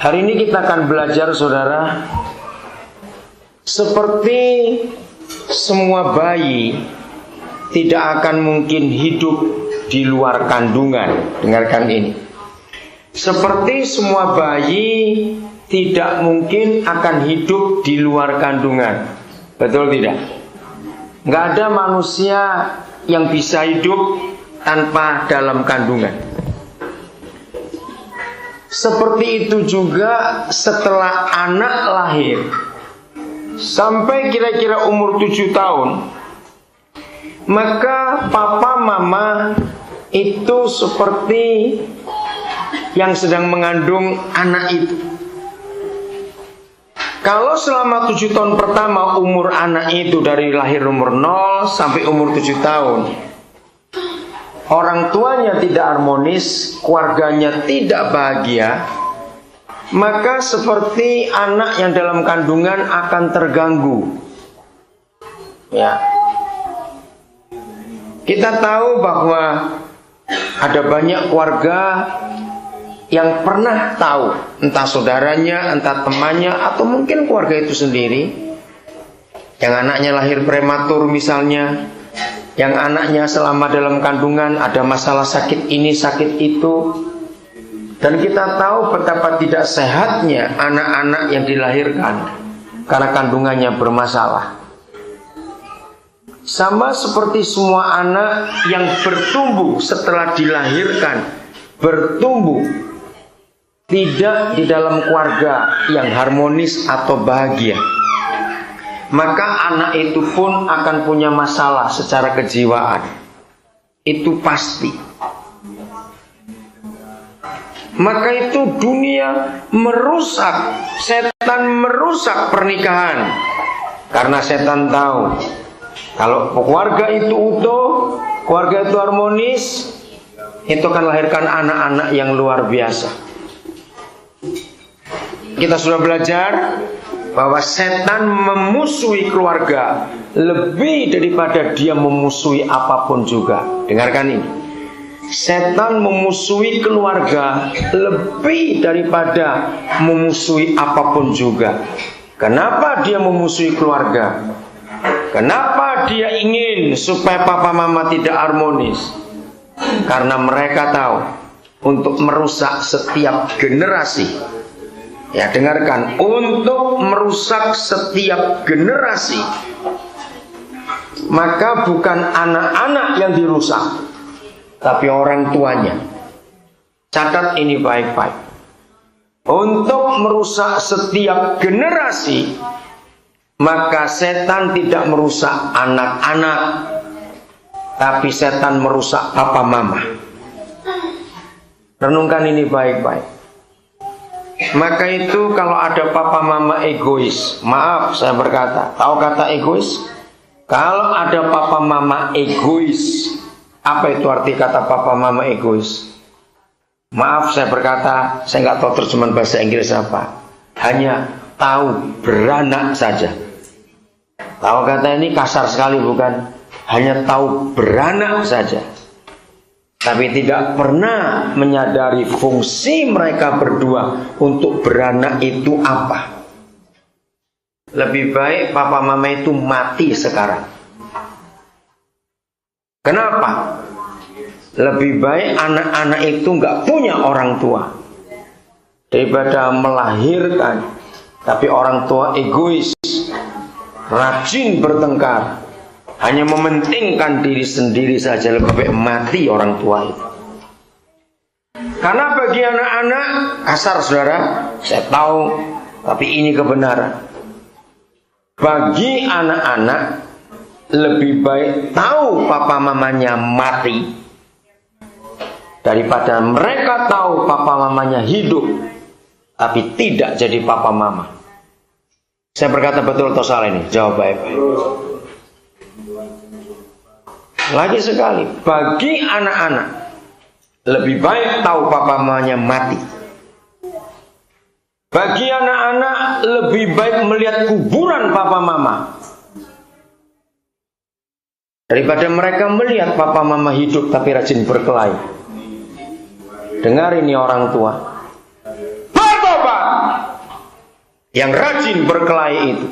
Hari ini kita akan belajar, saudara, seperti semua bayi tidak akan mungkin hidup di luar kandungan. Dengarkan ini. Seperti semua bayi tidak mungkin akan hidup di luar kandungan. Betul tidak? Nggak ada manusia yang bisa hidup tanpa dalam kandungan. Seperti itu juga setelah anak lahir sampai kira-kira umur 7 tahun, maka papa mama itu seperti yang sedang mengandung anak itu. Kalau selama 7 tahun pertama umur anak itu dari lahir umur 0 sampai umur 7 tahun, orang tuanya tidak harmonis, keluarganya tidak bahagia, maka seperti anak yang dalam kandungan akan terganggu. Ya. Kita tahu bahwa ada banyak keluarga yang pernah tahu, entah saudaranya, entah temannya, atau mungkin keluarga itu sendiri, yang anaknya lahir prematur misalnya, yang anaknya selama dalam kandungan ada masalah sakit ini, sakit itu. Dan kita tahu betapa tidak sehatnya anak-anak yang dilahirkan karena kandungannya bermasalah. Sama seperti semua anak yang bertumbuh setelah dilahirkan, bertumbuh tidak di dalam keluarga yang harmonis atau bahagia, maka anak itu pun akan punya masalah secara kejiwaan. Itu pasti. Maka itu dunia merusak, setan merusak pernikahan. Karena setan tahu, kalau keluarga itu utuh, keluarga itu harmonis, itu akan melahirkan anak-anak yang luar biasa. Kita sudah belajar bahwa setan memusuhi keluarga lebih daripada dia memusuhi apapun juga. Dengarkan ini. Setan memusuhi keluarga lebih daripada memusuhi apapun juga. Kenapa dia memusuhi keluarga? Kenapa dia ingin supaya papa mama tidak harmonis? Karena mereka tahu untuk merusak setiap generasi. Ya, dengarkan, untuk merusak setiap generasi, maka bukan anak-anak yang dirusak, tapi orang tuanya. Catat ini baik-baik. Untuk merusak setiap generasi, maka setan tidak merusak anak-anak, tapi setan merusak papa mama. Renungkan ini baik-baik. Maka itu kalau ada papa mama egois, maaf saya berkata, tahu kata egois? Kalau ada papa mama egois, apa itu arti kata papa mama egois? Maaf saya berkata, saya nggak tahu terjemahan bahasa Inggris apa. Hanya tahu beranak saja. Tahu kata ini kasar sekali bukan? Hanya tahu beranak saja, tapi tidak pernah menyadari fungsi mereka berdua untuk beranak itu apa. Lebih baik papa mama itu mati sekarang. Kenapa? Lebih baik anak-anak itu nggak punya orang tua daripada melahirkan tapi orang tua egois, rajin bertengkar, hanya mementingkan diri sendiri saja. Lebih baik mati orang tua itu. Karena bagi anak-anak, kasar saudara, saya tahu, tapi ini kebenaran. Bagi anak-anak, lebih baik tahu papa mamanya mati daripada mereka tahu papa mamanya hidup tapi tidak jadi papa mama. Saya berkata betul atau salah ini? Jawab baik-baik. Lagi sekali, bagi anak-anak lebih baik tahu papa mamanya mati. Bagi anak-anak lebih baik melihat kuburan papa mama daripada mereka melihat papa mama hidup tapi rajin berkelahi. Dengar ini orang tua, bertobat, yang rajin berkelahi itu,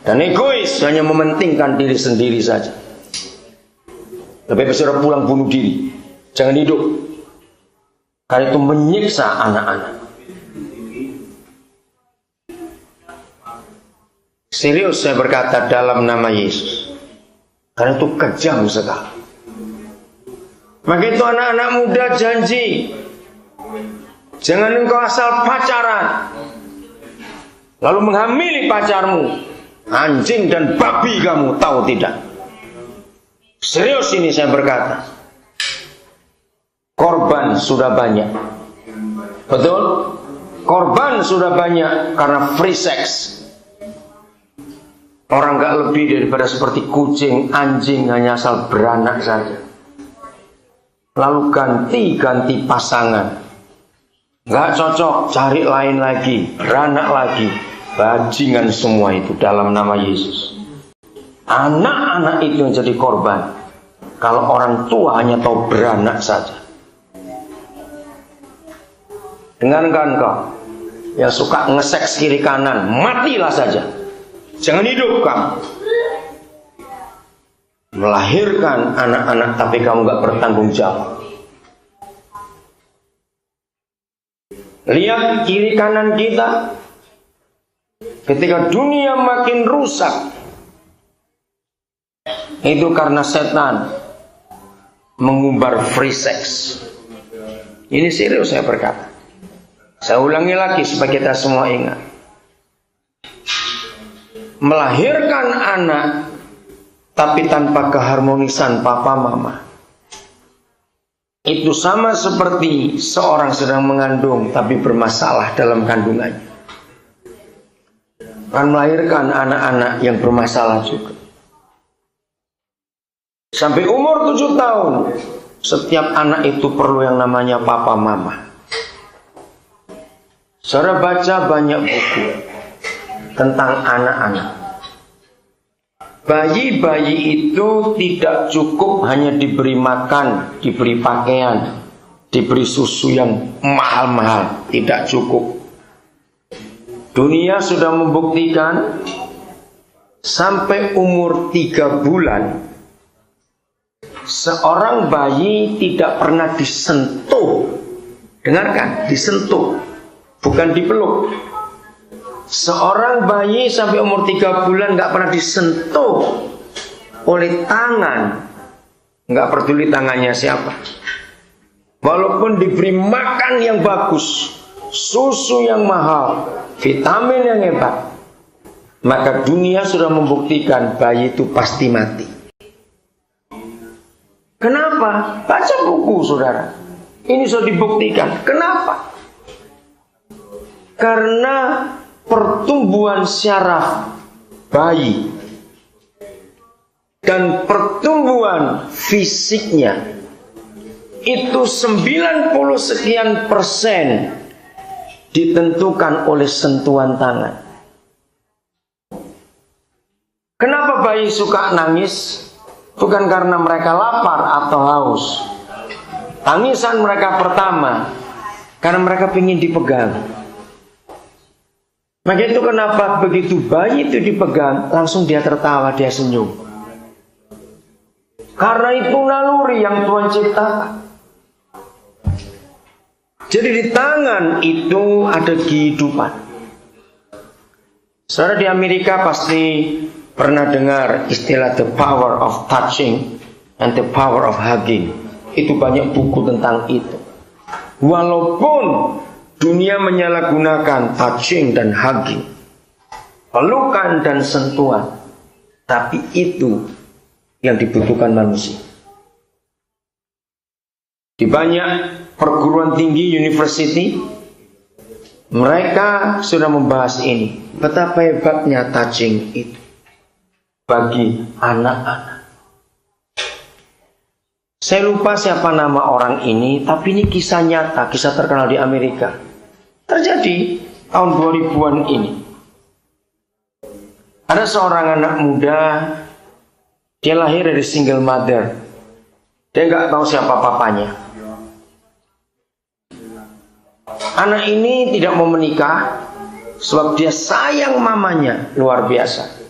dan egois, hanya mementingkan diri sendiri saja. Lebih besar pulang bunuh diri, jangan hidup, karena itu menyiksa anak-anak. Serius saya berkata dalam nama Yesus, karena itu kejam sekali. Maka itu anak-anak muda janji, jangan engkau asal pacaran lalu menghamili pacarmu. Anjing dan babi kamu, tahu tidak? Serius ini saya berkata. Korban sudah banyak. Betul? Korban sudah banyak karena free sex. Orang gak lebih daripada seperti kucing, anjing, hanya asal beranak saja. Lalu ganti-ganti pasangan. Gak cocok, cari lain lagi, beranak lagi. Bajingan semua itu dalam nama Yesus. Anak-anak itu yang jadi korban. Kalau orang tua hanya tahu beranak saja. Dengarkan kau yang suka ngeseks kiri kanan, matilah saja. Jangan hidup kamu. Melahirkan anak-anak tapi kamu gak bertanggung jawab. Lihat kiri kanan kita. Ketika dunia makin rusak, itu karena setan mengumbar free sex. Ini serius saya berkata. Saya ulangi lagi supaya kita semua ingat. Melahirkan anak tapi tanpa keharmonisan papa mama, itu sama seperti seorang sedang mengandung tapi bermasalah dalam kandungannya. Akan melahirkan anak-anak yang bermasalah juga. Sampai umur 7 tahun, setiap anak itu perlu yang namanya papa mama. Saudara baca banyak buku tentang anak-anak. Bayi-bayi itu tidak cukup hanya diberi makan, diberi pakaian, diberi susu yang mahal-mahal. Tidak cukup. Dunia sudah membuktikan sampai umur 3 bulan seorang bayi tidak pernah disentuh. Dengarkan, disentuh, bukan dipeluk. Seorang bayi sampai umur 3 bulan gak pernah disentuh oleh tangan. Gak peduli tangannya siapa. Walaupun diberi makan yang bagus, susu yang mahal, vitamin yang hebat, maka dunia sudah membuktikan bayi itu pasti mati. Kenapa? Baca buku saudara. Ini sudah dibuktikan. Kenapa? Karena pertumbuhan syaraf bayi dan pertumbuhan fisiknya itu 90 sekian persen ditentukan oleh sentuhan tangan. Kenapa bayi suka nangis? Bukan karena mereka lapar atau haus. Tangisan mereka pertama karena mereka ingin dipegang. Maka itu kenapa begitu bayi itu dipegang, langsung dia tertawa, dia senyum. Karena itu naluri yang Tuhan ciptakan. Jadi di tangan itu ada kehidupan. Saudara di Amerika pasti pernah dengar istilah the power of touching and the power of hugging. Itu banyak buku tentang itu. Walaupun dunia menyalahgunakan touching dan hugging, pelukan dan sentuhan, tapi itu yang dibutuhkan manusia. Di banyak perguruan tinggi, university, mereka sudah membahas ini. Betapa hebatnya touching itu bagi anak-anak. Saya lupa siapa nama orang ini, tapi ini kisah nyata, kisah terkenal di Amerika. Terjadi tahun 2000-an ini. Ada seorang anak muda, dia lahir dari single mother. Dia nggak tahu siapa papanya. Anak ini tidak mau menikah, Sebab dia sayang mamanya luar biasa.